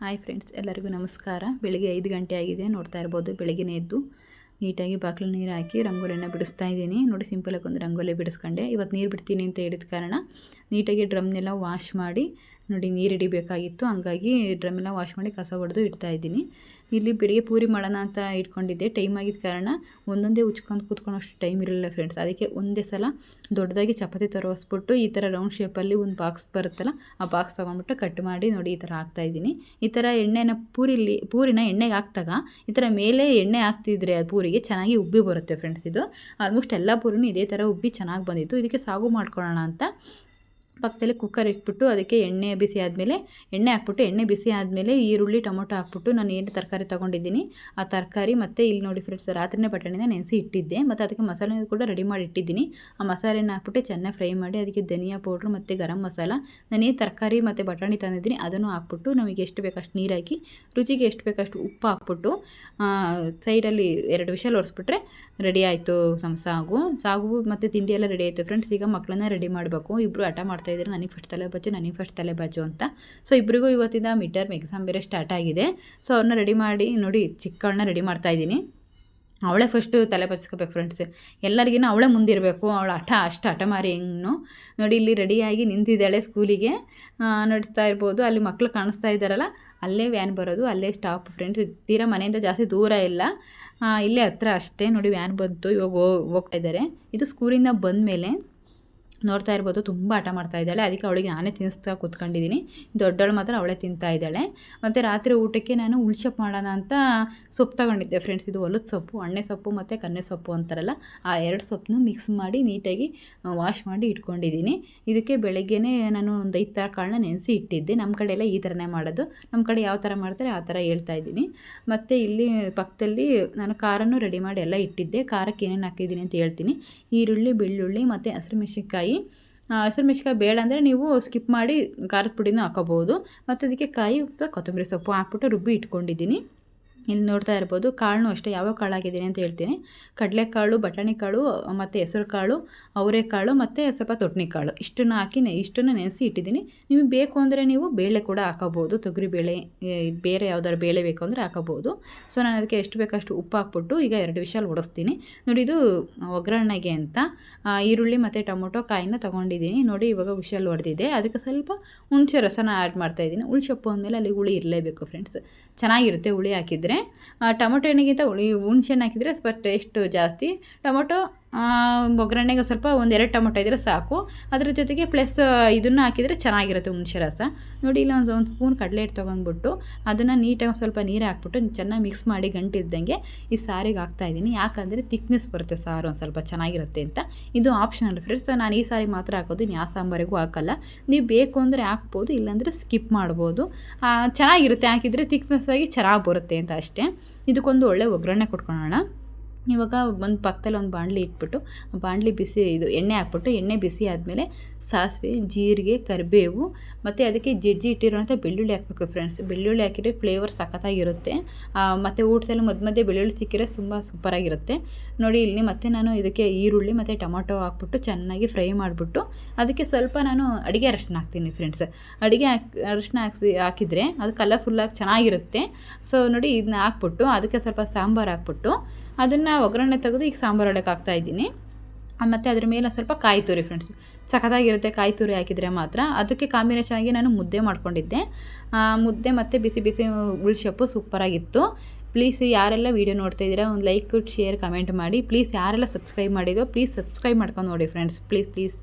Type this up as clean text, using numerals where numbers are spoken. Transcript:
Hi friends, ಎಲ್ಲರಿಗೂ ನಮಸ್ಕಾರ. ಬೆಳಿಗ್ಗೆ 5 ಗಂಟೆ ಆಗಿದೆ. ನೋಡ್ತಾ ಇರ್ಬೋದು, ಬೆಳಗ್ಗೆನೇ ಎದ್ದು ನೀಟಾಗಿ ಬಾಗಿಲು ನೀರು ಹಾಕಿ ರಂಗೋಲಿನ ಬಿಡಿಸ್ತಾ ಇದ್ದೀನಿ. ನೋಡಿ, ಸಿಂಪಲಾಗಿ ಒಂದು ರಂಗೋಲಿ ಬಿಡಿಸ್ಕೊಂಡೆ. ಇವತ್ತು ನೀರು ಬಿಡ್ತೀನಿ ಅಂತ ಹೇಳಿದ ಕಾರಣ ನೀಟಾಗಿ ಡ್ರಮ್ನೆಲ್ಲ ವಾಶ್ ಮಾಡಿ, ನೋಡಿ ನೀರು ಹಿಡಿಬೇಕಾಗಿತ್ತು, ಹಂಗಾಗಿ ಡ್ರಮ್ಮೆಲ್ಲ ವಾಶ್ ಮಾಡಿ ಕಸ ಹೊಡೆದು ಇಡ್ತಾ ಇದ್ದೀನಿ. ಇಲ್ಲಿ ಬೆಳಿಗ್ಗೆ ಪೂರಿ ಮಾಡೋಣ ಅಂತ ಇಟ್ಕೊಂಡಿದ್ದೆ. ಟೈಮ್ ಆಗಿದ್ದ ಕಾರಣ ಒಂದೊಂದೇ ಉಚ್ಕೊಂಡು ಕೂತ್ಕೊಳ್ಳೋಷ್ಟು ಟೈಮ್ ಇರಲಿಲ್ಲ ಫ್ರೆಂಡ್ಸ್. ಅದಕ್ಕೆ ಒಂದೇ ಸಲ ದೊಡ್ಡದಾಗಿ ಚಪಾತಿ ತರಿಸ್ಬಿಟ್ಟು ಈ ಥರ ರೌಂಡ್ ಶೇಪಲ್ಲಿ ಒಂದು ಬಾಕ್ಸ್ ಬರುತ್ತಲ್ಲ, ಆ ಬಾಕ್ಸ್ ತೊಗೊಂಡ್ಬಿಟ್ಟು ಕಟ್ ಮಾಡಿ ನೋಡಿ ಈ ಥರ ಹಾಕ್ತಾಯಿದ್ದೀನಿ. ಈ ಥರ ಎಣ್ಣೆನ ಪೂರಿನ ಎಣ್ಣೆಗೆ ಹಾಕ್ದಾಗ ಈ ಥರ ಮೇಲೆ ಎಣ್ಣೆ ಹಾಕ್ತಿದ್ರೆ ಆ ಪೂರಿಗೆ ಚೆನ್ನಾಗಿ ಉಬ್ಬಿ ಬರುತ್ತೆ ಫ್ರೆಂಡ್ಸ್. ಇದು ಆಲ್ಮೋಸ್ಟ್ ಎಲ್ಲ ಪೂರಿನೂ ಇದೇ ಥರ ಉಬ್ಬಿ ಚೆನ್ನಾಗಿ ಬಂದಿತ್ತು. ಇದಕ್ಕೆ ಸಾಗು ಮಾಡ್ಕೊಳ್ಳೋಣ ಅಂತ ಪಕ್ಕದಲ್ಲಿ ಕುಕ್ಕರ್ ಇಟ್ಬಿಟ್ಟು ಅದಕ್ಕೆ ಎಣ್ಣೆ ಬಿಸಿ ಆದಮೇಲೆ ಎಣ್ಣೆ ಬಿಸಿ ಆದಮೇಲೆ ಈರುಳ್ಳಿ ಟೊಮೊಟೊ ಹಾಕ್ಬಿಟ್ಟು ನಾನು ಏನು ತರಕಾರಿ ತೊಗೊಂಡಿದ್ದೀನಿ ಆ ತರಕಾರಿ ಮತ್ತು ಇಲ್ಲಿ ನೋಡಿ ಫ್ರೆಂಡ್ಸ್, ರಾತ್ರಿನೇ ಬಟಾಣಿನ ನೆನೆಸಿ ಇಟ್ಟಿದ್ದೆ ಮತ್ತು ಅದಕ್ಕೆ ಮಸಾಲೆ ಕೂಡ ರೆಡಿ ಮಾಡಿ ಇಟ್ಟಿದ್ದೀನಿ. ಆ ಮಸಾಲೆನ ಹಾಕ್ಬಿಟ್ಟು ಚೆನ್ನಾಗಿ ಫ್ರೈ ಮಾಡಿ ಅದಕ್ಕೆ ಧನಿಯಾ ಪೌಡ್ರು ಮತ್ತು ಗರಂ ಮಸಾಲ, ನಾನೇನು ತರಕಾರಿ ಮತ್ತು ಬಟಾಣಿ ತಂದಿದ್ದೀನಿ ಅದನ್ನು ಹಾಕ್ಬಿಟ್ಟು ನಮಗೆ ಎಷ್ಟು ಬೇಕಷ್ಟು ನೀರು ಹಾಕಿ ರುಚಿಗೆ ಎಷ್ಟು ಬೇಕಷ್ಟು ಉಪ್ಪು ಹಾಕ್ಬಿಟ್ಟು ಸೈಡಲ್ಲಿ 2 ವಿಷಲ್ ಹೊಡೆಸ್ಬಿಟ್ರೆ ರೆಡಿ ಆಯಿತು ಸಾಗು ಮತ್ತು ತಿಂಡಿ ಎಲ್ಲ ರೆಡಿ ಆಯಿತು ಫ್ರೆಂಡ್ಸ್. ಈಗ ಮಕ್ಕಳನ್ನ ರೆಡಿ ಮಾಡಬೇಕು. ಇಬ್ಬರು ಹಠ ಮಾಡ್ತಾಯಿದ್ದಾರೆ, ನನಗೆ ಫಸ್ಟ್ ತಲೆ ಬಾಜು ಅಂತ. ಸೊ ಇಬ್ಬರಿಗೂ ಇವತ್ತಿಂದ ಮಿಡ್ ಟರ್ಮ್ ಎಕ್ಸಾಮ್ ಬೇರೆ ಸ್ಟಾರ್ಟ್ ಆಗಿದೆ. ಸೊ ಅವ್ರನ್ನ ರೆಡಿ ಮಾಡಿ ನೋಡಿ, ಚಿಕ್ಕವಳನ್ನ ರೆಡಿ ಮಾಡ್ತಾಯಿದ್ದೀನಿ. ಅವಳೇ ಫಸ್ಟು ತಲೆ ಬಚ್ಕೋಬೇಕು ಫ್ರೆಂಡ್ಸ್. ಎಲ್ಲರಿಗಿನ ಅವಳೇ ಮುಂದಿರಬೇಕು. ಅವಳ ಹಠ ಮಾರಿ ಹೆಂಗೂ ನೋಡಿ, ಇಲ್ಲಿ ರೆಡಿಯಾಗಿ ನಿಂತಿದ್ದಾಳೆ ಸ್ಕೂಲಿಗೆ. ನೋಡ್ತಾ ಇರ್ಬೋದು, ಅಲ್ಲಿ ಮಕ್ಕಳು ಕಾಣಿಸ್ತಾ ಇದ್ದಾರಲ್ಲ, ಅಲ್ಲೇ ವ್ಯಾನ್ ಬರೋದು, ಅಲ್ಲೇ ಸ್ಟಾಪ್ ಫ್ರೆಂಡ್ಸ್. ತೀರಾ ಮನೆಯಿಂದ ಜಾಸ್ತಿ ದೂರ ಇಲ್ಲ, ಇಲ್ಲೇ ಹತ್ರ ಅಷ್ಟೇ. ನೋಡಿ ವ್ಯಾನ್ ಬಂತು, ಇವಾಗ ಹೋಗ್ತಾ ಇದ್ದಾರೆ. ಇದು ಸ್ಕೂಲಿಂದ ಬಂದ ಮೇಲೆ ನೋಡ್ತಾ ಇರ್ಬೋದು, ತುಂಬ ಹಠ ಮಾಡ್ತಾ ಇದ್ದಾಳೆ. ಅದಕ್ಕೆ ಅವಳಿಗೆ ನಾನೇ ತಿನ್ನಿಸ್ತಾ ಕೂತ್ಕೊಂಡಿದ್ದೀನಿ. ದೊಡ್ಡವಳು ಮಾತ್ರ ಅವಳೇ ತಿಂತಾ ಇದ್ದಾಳೆ. ಮತ್ತು ರಾತ್ರಿ ಊಟಕ್ಕೆ ನಾನು ಉಳ್ಸೊಪ್ಪು ಮಾಡೋಣ ಅಂತ ಸೊಪ್ಪು ತಗೊಂಡಿದ್ದೆ ಫ್ರೆಂಡ್ಸ್. ಇದು ಹೊಲದ ಸೊಪ್ಪು, ಅಣ್ಣೆ ಸೊಪ್ಪು ಮತ್ತು ಕನ್ನೆ ಸೊಪ್ಪು ಅಂತಾರಲ್ಲ, ಆ 2 ಸೊಪ್ಪನ್ನು ಮಿಕ್ಸ್ ಮಾಡಿ ನೀಟಾಗಿ ವಾಶ್ ಮಾಡಿ ಇಟ್ಕೊಂಡಿದ್ದೀನಿ. ಇದಕ್ಕೆ ಬೆಳಗ್ಗೆನೇ ನಾನು ಒಂದು 5 ಥರ ಕಾಳನ್ನ ನೆನೆಸಿ ಇಟ್ಟಿದ್ದೆ. ನಮ್ಮ ಕಡೆ ಎಲ್ಲ ಈ ಥರನೇ ಮಾಡೋದು. ನಮ್ಮ ಕಡೆ ಯಾವ ಥರ ಮಾಡ್ತಾರೆ ಆ ಥರ ಹೇಳ್ತಾ ಇದ್ದೀನಿ. ಮತ್ತು ಇಲ್ಲಿ ಪಕ್ಕದಲ್ಲಿ ನಾನು ಖಾರನೂ ರೆಡಿ ಮಾಡಿ ಎಲ್ಲ ಇಟ್ಟಿದ್ದೆ. ಖಾರಕ್ಕೆ ಏನೇನು ಹಾಕಿದ್ದೀನಿ ಅಂತ ಹೇಳ್ತೀನಿ. ಈರುಳ್ಳಿ, ಬೆಳ್ಳುಳ್ಳಿ ಮತ್ತು ಹಸಿಮೆಣಸಿನ್ಕಾಯಿ ಬೇಡ ಅಂದರೆ ನೀವು ಸ್ಕಿಪ್ ಮಾಡಿ ಖಾರದ ಪುಡಿನೂ ಹಾಕೋಬೋದು. ಮತ್ತು ಅದಕ್ಕೆ ಕಾಯಿ, ಉಪ್ಪು, ಕೊತ್ತಂಬರಿ ಸೊಪ್ಪು ಹಾಕ್ಬಿಟ್ಟು ರುಬ್ಬಿ ಇಟ್ಕೊಂಡಿದ್ದೀನಿ. ಇಲ್ಲಿ ನೋಡ್ತಾ ಇರ್ಬೋದು, ಕಾಳನ್ನೂ ಅಷ್ಟೇ ಯಾವ್ಯಾವ ಕಾಳು ಹಾಕಿದ್ದೀನಿ ಅಂತ ಹೇಳ್ತೀನಿ. ಕಡಲೆಕಾಳು, ಬಟಾಣಿ ಕಾಳು ಮತ್ತು ಹೆಸರು ಕಾಳು, ಅವರೆಕಾಳು ಮತ್ತು ಸ್ವಲ್ಪ ತೊಟ್ನಿಕಾಳು, ಇಷ್ಟನ್ನು ಹಾಕಿ ಇಷ್ಟನ್ನು ನೆನೆಸಿ ಇಟ್ಟಿದ್ದೀನಿ. ನಿಮಗೆ ಬೇಕು ಅಂದರೆ ನೀವು ಬೇಳೆ ಕೂಡ ಹಾಕೋಬೋದು, ತೊಗರಿಬೇಳೆ, ಬೇರೆ ಯಾವ್ದಾದ್ರು ಬೇಳೆ ಬೇಕು ಅಂದರೆ ಹಾಕೋಬೋದು. ಸೊ ನಾನು ಅದಕ್ಕೆ ಎಷ್ಟು ಬೇಕಷ್ಟು ಉಪ್ಪು ಹಾಕ್ಬಿಟ್ಟು ಈಗ 2 ವಿಷಲ್ ಹೊಡಿಸ್ತೀನಿ. ನೋಡಿ, ಇದು ಒಗ್ಗರಣೆಗೆ ಅಂತ ಈರುಳ್ಳಿ ಮತ್ತು ಟೊಮೊಟೊ ಕಾಯಿನ ತೊಗೊಂಡಿದ್ದೀನಿ. ನೋಡಿ ಇವಾಗ ವಿಷಲ್ ಹೊಡೆದಿದೆ. ಅದಕ್ಕೆ ಸ್ವಲ್ಪ ಹುಣಸೆ ರಸನ ಆ್ಯಡ್ ಮಾಡ್ತಾಯಿದ್ದೀನಿ. ಹುಳಿ ಅಂದಮೇಲೆ ಅಲ್ಲಿ ಹುಳಿ ಇರಲೇಬೇಕು ಫ್ರೆಂಡ್ಸ್, ಚೆನ್ನಾಗಿರುತ್ತೆ ಹುಳಿ ಹಾಕಿದರೆ. ಟೊಮೊಟೊ ಹಣ್ಣಿಗಿಂತ ಹುಣಸೆ ಹಣ್ಣು ಹಾಕಿದರೆ ಸ್ವಲ್ಪ ಟೇಸ್ಟು ಜಾಸ್ತಿ. ಟೊಮೊಟೊ ಒಗ್ಗರಣೆಗೆ ಸ್ವಲ್ಪ 1-2 ಟೊಮೊಟೊ ಇದ್ದರೆ ಸಾಕು. ಅದ್ರ ಜೊತೆಗೆ ಪ್ಲಸ್ ಇದನ್ನು ಹಾಕಿದರೆ ಚೆನ್ನಾಗಿರುತ್ತೆ ಹುಣಸೆ ರಸ. ನೋಡಿ, ಇಲ್ಲ ಒಂದು ಸ್ಪೂನ್ ಕಡಲೆ ಹಿಟ್ಟು ತೊಗೊಂಡ್ಬಿಟ್ಟು ಅದನ್ನು ನೀಟಾಗಿ ಸ್ವಲ್ಪ ನೀರು ಹಾಕ್ಬಿಟ್ಟು ಚೆನ್ನಾಗಿ ಮಿಕ್ಸ್ ಮಾಡಿ ಗಂಟಿಲ್ದಂಗೆ ಈ ಸಾರಿಗೆ ಹಾಕ್ತಾಯಿದ್ದೀನಿ. ಯಾಕಂದರೆ ತಿಕ್ನೆಸ್ ಬರುತ್ತೆ ಸಾರು, ಒಂದು ಸ್ವಲ್ಪ ಚೆನ್ನಾಗಿರುತ್ತೆ ಅಂತ. ಇದು ಆಪ್ಷನಲ್ ಫ್ರೆಂಡ್ಸ್. ನಾನು ಈ ಸಾರಿಗೆ ಮಾತ್ರ ಹಾಕೋದು, ಇನ್ನು ಯಾವ ಸಾಂಬಾರಿಗೂ ಹಾಕಲ್ಲ. ನೀವು ಬೇಕು ಅಂದರೆ ಹಾಕ್ಬೋದು, ಇಲ್ಲಾಂದರೆ ಸ್ಕಿಪ್ ಮಾಡ್ಬೋದು. ಚೆನ್ನಾಗಿರುತ್ತೆ, ಹಾಕಿದರೆ ತಿಕ್ನೆಸ್ ಆಗಿ ಚೆನ್ನಾಗಿ ಬರುತ್ತೆ ಅಂತ ಅಷ್ಟೇ. ಇದಕ್ಕೊಂದು ಒಳ್ಳೆ ಒಗ್ಗರಣೆ ಕೊಟ್ಕೊಳ್ಳೋಣ. ಇವಾಗ ಒಂದು ಪಕ್ಕದಲ್ಲಿ ಒಂದು ಬಾಣಲಿ ಇಟ್ಬಿಟ್ಟು ಬಾಣಲಿ ಎಣ್ಣೆ ಹಾಕ್ಬಿಟ್ಟು, ಎಣ್ಣೆ ಬಿಸಿ ಆದಮೇಲೆ ಸಾಸಿವೆ, ಜೀರಿಗೆ, ಕರಿಬೇವು ಮತ್ತು ಅದಕ್ಕೆ ಜಜ್ಜಿ ಇಟ್ಟಿರೋಂಥ ಬೆಳ್ಳುಳ್ಳಿ ಹಾಕಬೇಕು ಫ್ರೆಂಡ್ಸ್. ಬೆಳ್ಳುಳ್ಳಿ ಹಾಕಿದರೆ ಫ್ಲೇವರ್ ಸಖತ್ತಾಗಿರುತ್ತೆ. ಮತ್ತು ಊಟದಲ್ಲಿ ಮಧ್ಯೆ ಬೆಳ್ಳುಳ್ಳಿ ಸಿಕ್ಕಿದ್ರೆ ತುಂಬ ಸೂಪರಾಗಿರುತ್ತೆ. ನೋಡಿ, ಇಲ್ಲಿ ಮತ್ತೆ ನಾನು ಇದಕ್ಕೆ ಈರುಳ್ಳಿ ಮತ್ತು ಟೊಮೊಟೊ ಹಾಕ್ಬಿಟ್ಟು ಚೆನ್ನಾಗಿ ಫ್ರೈ ಮಾಡಿಬಿಟ್ಟು ಅದಕ್ಕೆ ಸ್ವಲ್ಪ ನಾನು ಅಡುಗೆ ಅರಶಿನ ಹಾಕ್ತೀನಿ ಫ್ರೆಂಡ್ಸ್. ಅರಶಿನ ಹಾಕಿದರೆ ಅದು ಕಲರ್ಫುಲ್ಲಾಗಿ ಚೆನ್ನಾಗಿರುತ್ತೆ. ಸೊ ನೋಡಿ, ಇದನ್ನ ಹಾಕ್ಬಿಟ್ಟು ಅದಕ್ಕೆ ಸ್ವಲ್ಪ ಸಾಂಬಾರು ಹಾಕ್ಬಿಟ್ಟು ಅದನ್ನು ಒಗ್ಗರಣೆ ತೆಗೆದು ಈಗ ಸಾಂಬಾರು ಒಳಗೆ ಹಾಕ್ತಾಯಿದ್ದೀನಿ. ಮತ್ತು ಅದ್ರ ಮೇಲೆ ಸ್ವಲ್ಪ ಕಾಯಿ ತುರಿ ಫ್ರೆಂಡ್ಸ್, ಸಖತ್ತಾಗಿರುತ್ತೆ ಕಾಯಿ ತುರಿ ಹಾಕಿದರೆ ಮಾತ್ರ. ಅದಕ್ಕೆ ಕಾಂಬಿನೇಷನ್ ಆಗಿ ನಾನು ಮುದ್ದೆ ಮಾಡ್ಕೊಂಡಿದ್ದೆ. ಮುದ್ದೆ ಮತ್ತು ಬಿಸಿ ಬಿಸಿ ಉಳ್ಸೊಪ್ಪು ಸೂಪರಾಗಿತ್ತು. ಪ್ಲೀಸ್ ಯಾರೆಲ್ಲ ವೀಡಿಯೋ ನೋಡ್ತಾ ಇದ್ದೀರಾ, ಒಂದು ಲೈಕ್, ಶೇರ್, ಕಮೆಂಟ್ ಮಾಡಿ. ಪ್ಲೀಸ್ ಯಾರೆಲ್ಲ ಸಬ್ಸ್ಕ್ರೈಬ್ ಮಾಡಿದೋ ಪ್ಲೀಸ್ ಸಬ್ಸ್ಕ್ರೈಬ್ ಮಾಡ್ಕೊಂಡು ನೋಡಿ ಫ್ರೆಂಡ್ಸ್, ಪ್ಲೀಸ್.